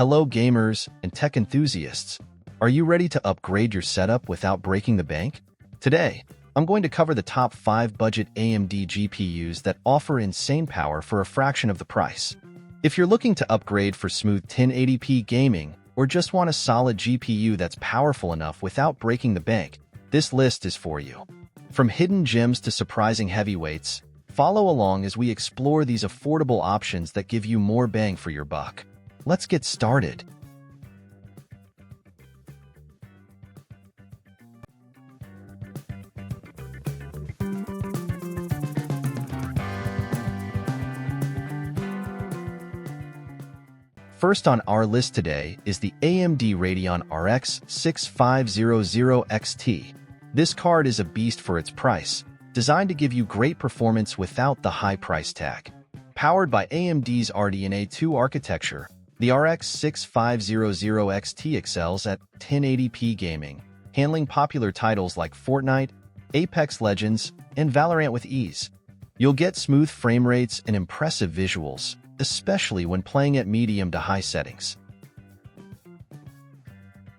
Hello gamers and tech enthusiasts. Are you ready to upgrade your setup without breaking the bank? Today, I'm going to cover the top 5 budget AMD GPUs that offer insane power for a fraction of the price. If you're looking to upgrade for smooth 1080p gaming or just want a solid GPU that's powerful enough without breaking the bank, this list is for you. From hidden gems to surprising heavyweights, follow along as we explore these affordable options that give you more bang for your buck. Let's get started. First on our list today is the AMD Radeon RX 6500 XT. This card is a beast for its price, designed to give you great performance without the high price tag. Powered by AMD's RDNA 2 architecture, the RX 6500 XT excels at 1080p gaming, handling popular titles like Fortnite, Apex Legends, and Valorant with ease. You'll get smooth frame rates and impressive visuals, especially when playing at medium to high settings.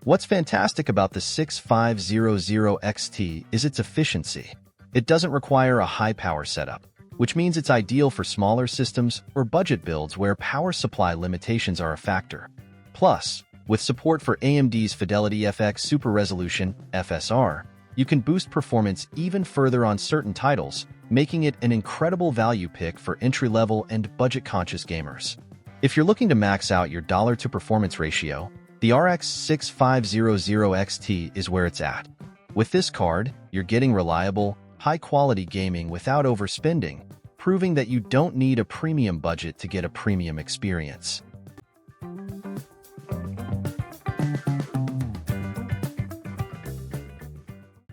What's fantastic about the 6500 XT is its efficiency. It doesn't require a high-power setup, which means it's ideal for smaller systems or budget builds where power supply limitations are a factor. Plus, with support for AMD's Fidelity FX Super Resolution (FSR), you can boost performance even further on certain titles, making it an incredible value pick for entry-level and budget-conscious gamers. If you're looking to max out your dollar-to-performance ratio, the RX 6500 XT is where it's at. With this card, you're getting reliable, high-quality gaming without overspending, proving that you don't need a premium budget to get a premium experience.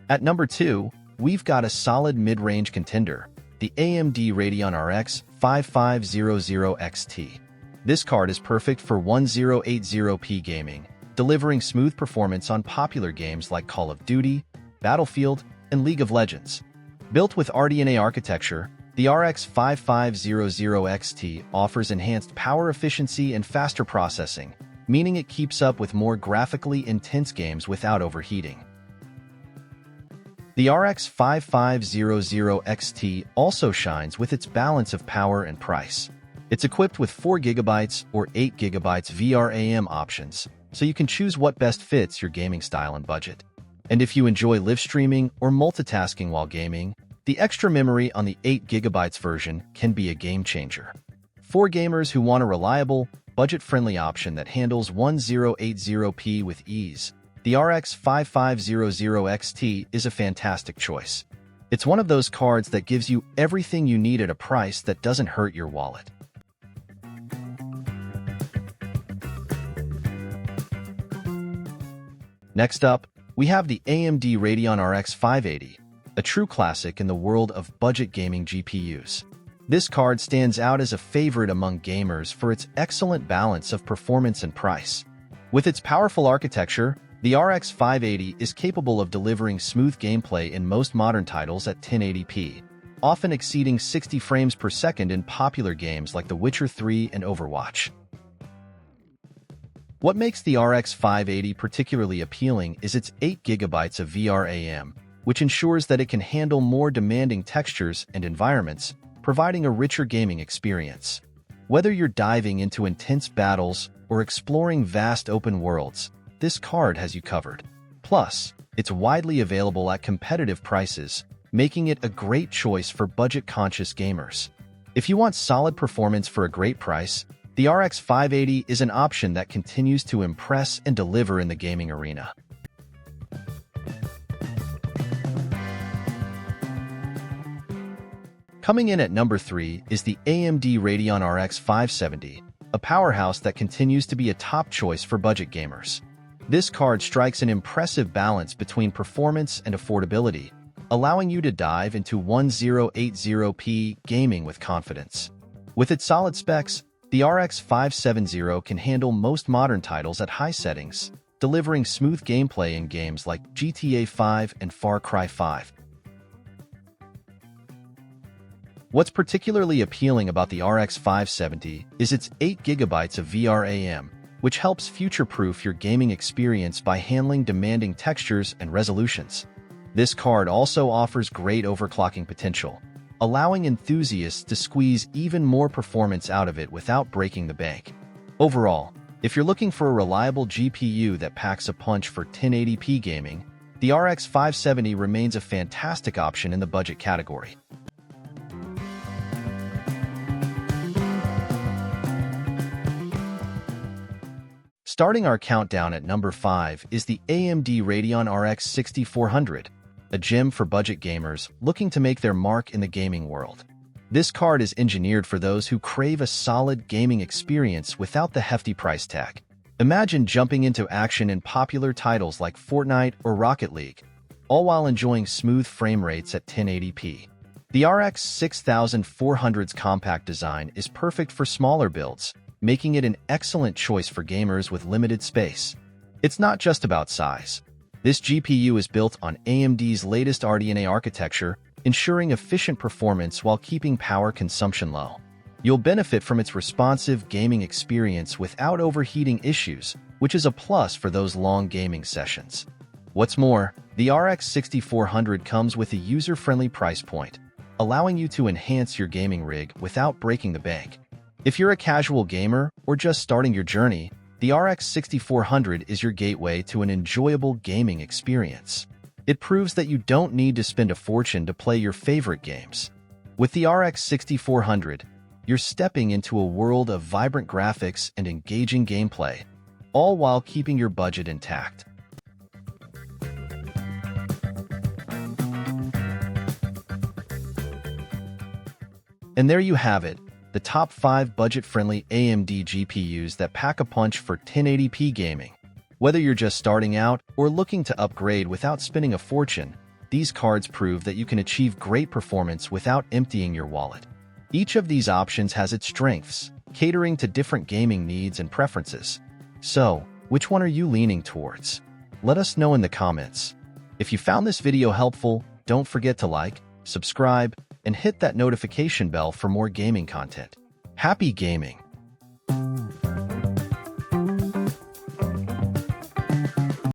At number 2, we've got a solid mid-range contender, the AMD Radeon RX 5500 XT. This card is perfect for 1080p gaming, delivering smooth performance on popular games like Call of Duty, Battlefield, and League of Legends. Built with RDNA architecture, the RX 5500 XT offers enhanced power efficiency and faster processing, meaning it keeps up with more graphically intense games without overheating. The RX 5500 XT also shines with its balance of power and price. It's equipped with 4GB or 8GB VRAM options, so you can choose what best fits your gaming style and budget. And if you enjoy live streaming or multitasking while gaming, the extra memory on the 8GB version can be a game changer. For gamers who want a reliable, budget-friendly option that handles 1080p with ease, the RX 5500 XT is a fantastic choice. It's one of those cards that gives you everything you need at a price that doesn't hurt your wallet. Next up, we have the AMD Radeon RX 580, a true classic in the world of budget gaming GPUs. This card stands out as a favorite among gamers for its excellent balance of performance and price. With its powerful architecture, the RX 580 is capable of delivering smooth gameplay in most modern titles at 1080p, often exceeding 60 frames per second in popular games like The Witcher 3 and Overwatch. What makes the RX 580 particularly appealing is its 8GB of VRAM, which ensures that it can handle more demanding textures and environments, providing a richer gaming experience. Whether you're diving into intense battles or exploring vast open worlds, this card has you covered. Plus, it's widely available at competitive prices, making it a great choice for budget-conscious gamers. If you want solid performance for a great price, the RX 580 is an option that continues to impress and deliver in the gaming arena. Coming in at number 3 is the AMD Radeon RX 570, a powerhouse that continues to be a top choice for budget gamers. This card strikes an impressive balance between performance and affordability, allowing you to dive into 1080p gaming with confidence. With its solid specs, the RX 570 can handle most modern titles at high settings, delivering smooth gameplay in games like GTA 5 and Far Cry 5. What's particularly appealing about the RX 570 is its 8GB of VRAM, which helps future-proof your gaming experience by handling demanding textures and resolutions. This card also offers great overclocking potential, allowing enthusiasts to squeeze even more performance out of it without breaking the bank. Overall, if you're looking for a reliable GPU that packs a punch for 1080p gaming, the RX 570 remains a fantastic option in the budget category. Starting our countdown at number 5 is the AMD Radeon RX 6400, a gem for budget gamers looking to make their mark in the gaming world. This card is engineered for those who crave a solid gaming experience without the hefty price tag. Imagine jumping into action in popular titles like Fortnite or Rocket League, all while enjoying smooth frame rates at 1080p. The RX 6400's compact design is perfect for smaller builds, making it an excellent choice for gamers with limited space. It's not just about size. This GPU is built on AMD's latest RDNA architecture, ensuring efficient performance while keeping power consumption low. You'll benefit from its responsive gaming experience without overheating issues, which is a plus for those long gaming sessions. What's more, the RX 6400 comes with a user-friendly price point, allowing you to enhance your gaming rig without breaking the bank. If you're a casual gamer or just starting your journey, the RX 6400 is your gateway to an enjoyable gaming experience. It proves that you don't need to spend a fortune to play your favorite games. With the RX 6400, you're stepping into a world of vibrant graphics and engaging gameplay, all while keeping your budget intact. And there you have it, the top 5 budget-friendly AMD GPUs that pack a punch for 1080p gaming. Whether you're just starting out or looking to upgrade without spending a fortune, these cards prove that you can achieve great performance without emptying your wallet. Each of these options has its strengths, catering to different gaming needs and preferences. So, which one are you leaning towards? Let us know in the comments. If you found this video helpful, don't forget to like, subscribe, and hit that notification bell for more gaming content. Happy gaming!